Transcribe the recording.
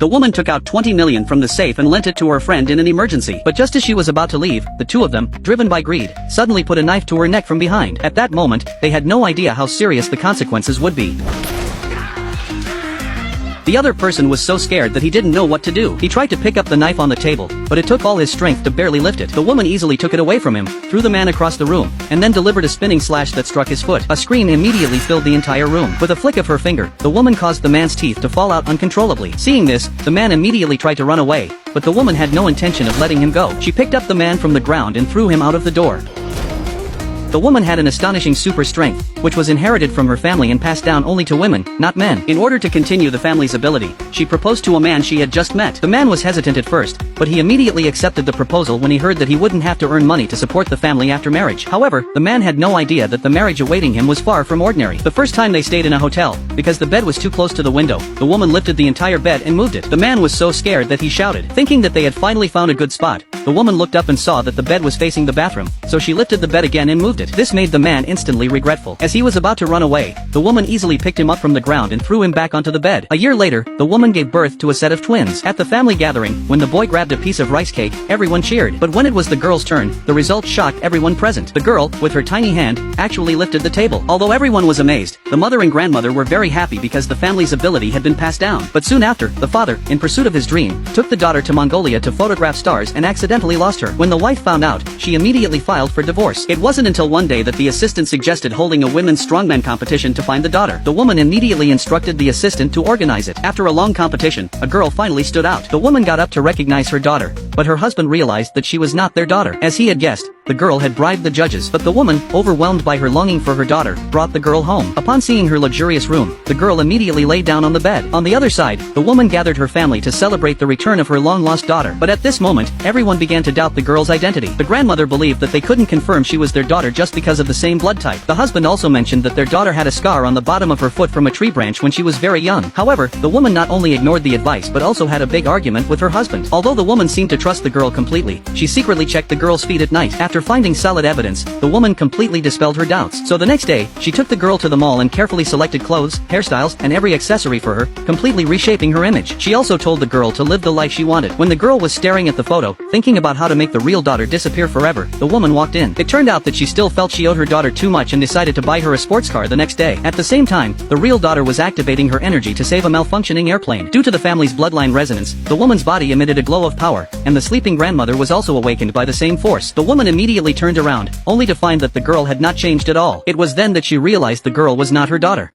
The woman took out 20 million from the safe and lent it to her friend in an emergency. But just as she was about to leave, the two of them, driven by greed, suddenly put a knife to her neck from behind. At that moment, they had no idea how serious the consequences would be. The other person was so scared that he didn't know what to do. He tried to pick up the knife on the table, but it took all his strength to barely lift it. The woman easily took it away from him, threw the man across the room, and then delivered a spinning slash that struck his foot. A scream immediately filled the entire room. With a flick of her finger, the woman caused the man's teeth to fall out uncontrollably. Seeing this, the man immediately tried to run away, but the woman had no intention of letting him go. She picked up the man from the ground and threw him out of the door. The woman had an astonishing super strength, which was inherited from her family and passed down only to women, not men. In order to continue the family's ability, she proposed to a man she had just met. The man was hesitant at first, but he immediately accepted the proposal when he heard that he wouldn't have to earn money to support the family after marriage. However, the man had no idea that the marriage awaiting him was far from ordinary. The first time they stayed in a hotel, because the bed was too close to the window, the woman lifted the entire bed and moved it. The man was so scared that he shouted. Thinking that they had finally found a good spot, the woman looked up and saw that the bed was facing the bathroom, so she lifted the bed again and moved it. This made the man instantly regretful. As he was about to run away, the woman easily picked him up from the ground and threw him back onto the bed. A year later, the woman gave birth to a set of twins. At the family gathering, when the boy grabbed a piece of rice cake, everyone cheered. But when it was the girl's turn, the result shocked everyone present. The girl, with her tiny hand, actually lifted the table. Although everyone was amazed, the mother and grandmother were very happy because the family's ability had been passed down. But soon after, the father, in pursuit of his dream, took the daughter to Mongolia to photograph stars and accidentally lost her. When the wife found out, she immediately filed for divorce. It wasn't until one day that the assistant suggested holding a women's strongman competition to find the daughter. The woman immediately instructed the assistant to organize it. After a long competition, a girl finally stood out. The woman got up to recognize her daughter, but her husband realized that she was not their daughter. As he had guessed, the girl had bribed the judges, but the woman, overwhelmed by her longing for her daughter, brought the girl home. Upon seeing her luxurious room, the girl immediately lay down on the bed. On the other side, the woman gathered her family to celebrate the return of her long-lost daughter. But at this moment, everyone began to doubt the girl's identity. The grandmother believed that they couldn't confirm she was their daughter just because of the same blood type. The husband also mentioned that their daughter had a scar on the bottom of her foot from a tree branch when she was very young. However, the woman not only ignored the advice but also had a big argument with her husband. Although the woman seemed to trust the girl completely, she secretly checked the girl's feet at night. After finding solid evidence, the woman completely dispelled her doubts. So the next day, she took the girl to the mall and carefully selected clothes, hairstyles, and every accessory for her, completely reshaping her image. She also told the girl to live the life she wanted. When the girl was staring at the photo, thinking about how to make the real daughter disappear forever, the woman walked in. It turned out that she still felt she owed her daughter too much and decided to buy her a sports car the next day. At the same time, the real daughter was activating her energy to save a malfunctioning airplane. Due to the family's bloodline resonance, the woman's body emitted a glow of power, and the sleeping grandmother was also awakened by the same force. The woman immediately turned around, only to find that the girl had not changed at all. It was then that she realized the girl was not her daughter.